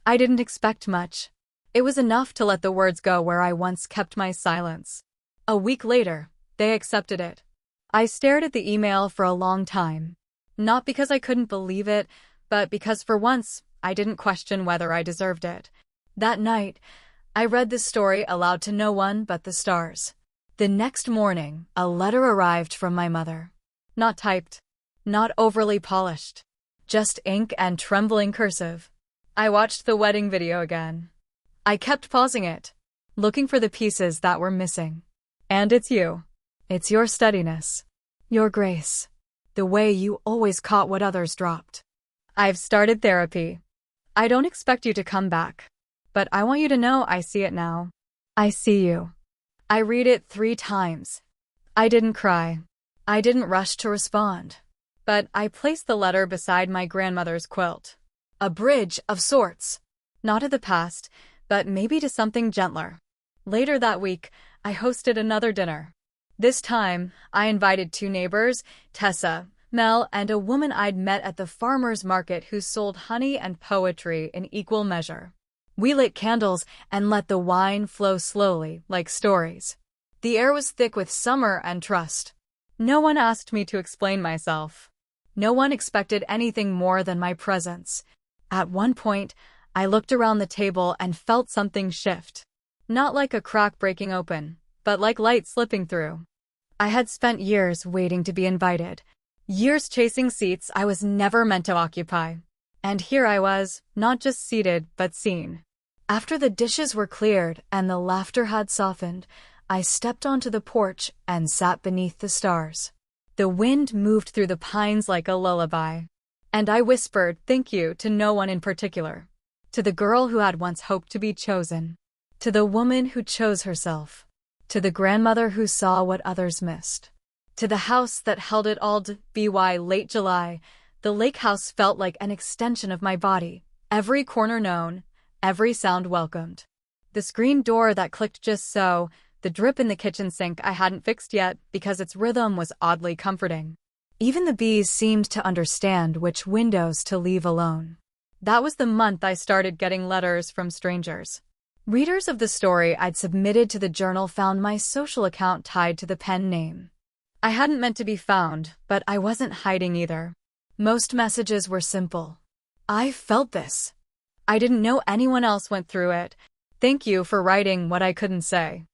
I didn't expect much. It was enough to let the words go where I once kept my silence. A week later, they accepted it. I stared at the email for a long time. Not because I couldn't believe it, but because for once, I didn't question whether I deserved it. That night, I read the story aloud to no one but the stars. The next morning, a letter arrived from my mother. Not typed. Not overly polished. Just ink and trembling cursive. I watched the wedding video again. I kept pausing it, looking for the pieces that were missing. And it's you. It's your steadiness. Your grace. The way you always caught what others dropped. I've started therapy. I don't expect you to come back. But I want you to know I see it now. I see you. I read it 3 times. I didn't cry. I didn't rush to respond. But I placed the letter beside my grandmother's quilt. A bridge of sorts. Not to the past, but maybe to something gentler. Later that week, I hosted another dinner. This time, I invited 2 neighbors, Tessa, Mel, and a woman I'd met at the farmer's market who sold honey and poetry in equal measure. We lit candles and let the wine flow slowly, like stories. The air was thick with summer and trust. No one asked me to explain myself. No one expected anything more than my presence. At one point, I looked around the table and felt something shift. Not like a crack breaking open, but like light slipping through. I had spent years waiting to be invited. Years chasing seats I was never meant to occupy. And here I was, not just seated, but seen. After the dishes were cleared and the laughter had softened, I stepped onto the porch and sat beneath the stars. The wind moved through the pines like a lullaby. And I whispered thank you to no one in particular. To the girl who had once hoped to be chosen. To the woman who chose herself. To the grandmother who saw what others missed. To the house that held it all. By late July, the lake house felt like an extension of my body. Every corner known, every sound welcomed. The screen door that clicked just so, the drip in the kitchen sink I hadn't fixed yet because its rhythm was oddly comforting. Even the bees seemed to understand which windows to leave alone. That was the month I started getting letters from strangers. Readers of the story I'd submitted to the journal found my social account tied to the pen name. I hadn't meant to be found, but I wasn't hiding either. Most messages were simple. I felt this. I didn't know anyone else went through it. Thank you for writing what I couldn't say.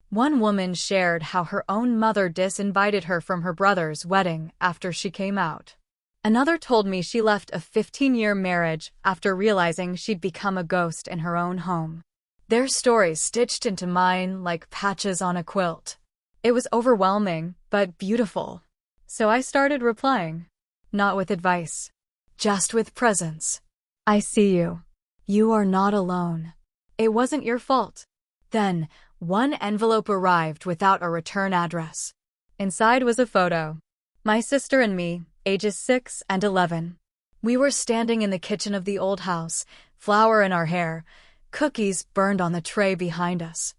One woman shared how her own mother disinvited her from her brother's wedding after she came out. Another told me she left a 15-year marriage after realizing she'd become a ghost in her own home. Their stories stitched into mine like patches on a quilt. It was overwhelming, but beautiful. So I started replying. Not with advice. Just with presence. I see you. You are not alone. It wasn't your fault. Then, one envelope arrived without a return address. Inside was a photo. My sister and me, ages 6 and 11. We were standing in the kitchen of the old house, flour in our hair, cookies burned on the tray behind us.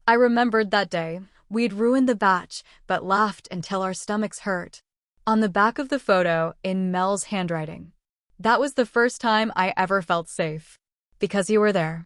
I remembered that day. We'd ruined the batch, but laughed until our stomachs hurt. On the back of the photo, in Mel's handwriting. That was the first time I ever felt safe. Because you were there.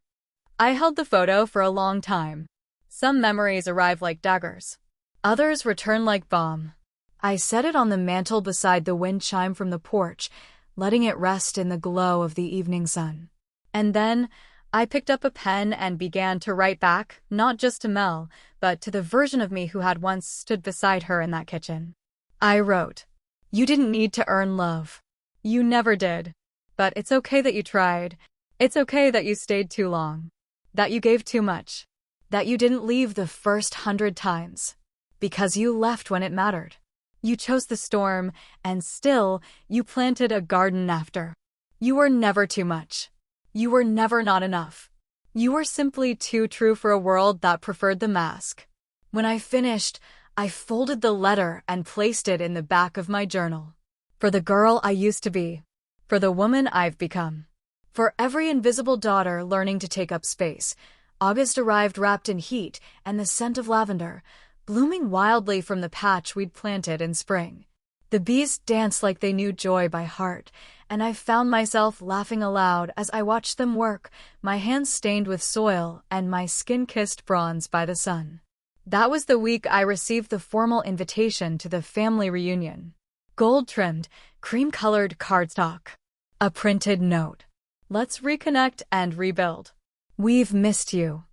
I held the photo for a long time. Some memories arrive like daggers. Others return like balm. I set it on the mantel beside the wind chime from the porch, letting it rest in the glow of the evening sun. And then, I picked up a pen and began to write back, not just to Mel, but to the version of me who had once stood beside her in that kitchen. I wrote, "You didn't need to earn love. You never did. But it's okay that you tried. It's okay that you stayed too long. That you gave too much. That you didn't leave the first 100 times. Because you left when it mattered. You chose the storm, and still, you planted a garden after. You were never too much. You were never not enough. You were simply too true for a world that preferred the mask." When I finished, I folded the letter and placed it in the back of my journal. For the girl I used to be. For the woman I've become. For every invisible daughter learning to take up space, August arrived wrapped in heat and the scent of lavender, blooming wildly from the patch we'd planted in spring. The bees danced like they knew joy by heart, and I found myself laughing aloud as I watched them work, my hands stained with soil and my skin kissed bronze by the sun. That was the week I received the formal invitation to the family reunion. Gold-trimmed, cream-colored cardstock. A printed note. "Let's reconnect and rebuild. We've missed you."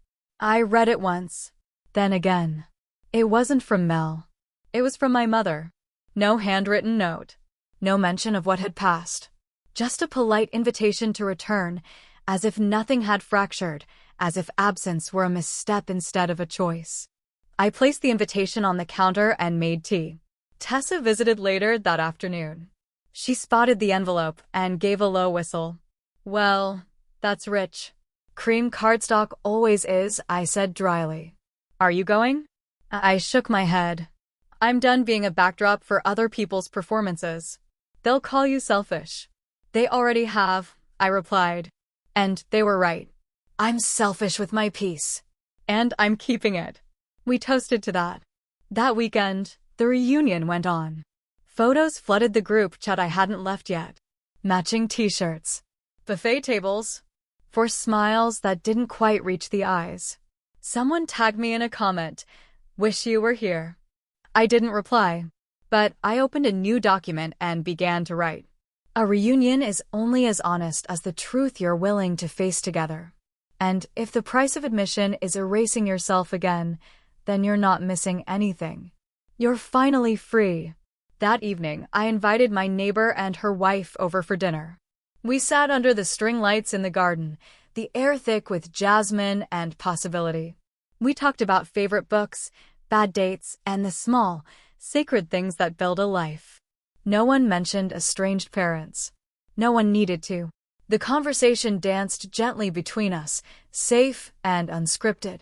I read it once, then again. It wasn't from Mel. It was from my mother. No handwritten note. No mention of what had passed. Just a polite invitation to return, as if nothing had fractured, as if absence were a misstep instead of a choice. I placed the invitation on the counter and made tea. Tessa visited later that afternoon. She spotted the envelope and gave a low whistle. "Well, that's rich." "Cream cardstock always is," I said dryly. "Are you going?" I shook my head. "I'm done being a backdrop for other people's performances. They'll call you selfish." "They already have," I replied. And they were right. I'm selfish with my peace. And I'm keeping it. We toasted to that. That weekend, the reunion went on. Photos flooded the group chat I hadn't left yet. Matching t-shirts. Buffet tables. For smiles that didn't quite reach the eyes. Someone tagged me in a comment, "Wish you were here." I didn't reply. But I opened a new document and began to write. A reunion is only as honest as the truth you're willing to face together. And if the price of admission is erasing yourself again, then you're not missing anything. You're finally free. That evening, I invited my neighbor and her wife over for dinner. We sat under the string lights in the garden, the air thick with jasmine and possibility. We talked about favorite books, bad dates, and the small, sacred things that build a life. No one mentioned estranged parents. No one needed to. The conversation danced gently between us, safe and unscripted.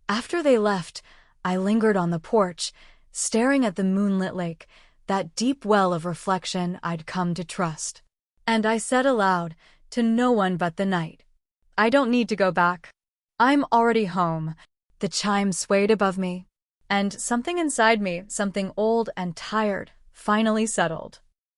After they left, I lingered on the porch, staring at the moonlit lake, that deep well of reflection I'd come to trust. And I said aloud, to no one but the night, I don't need to go back. I'm already home. The chime swayed above me. And something inside me, something old and tired, finally settled.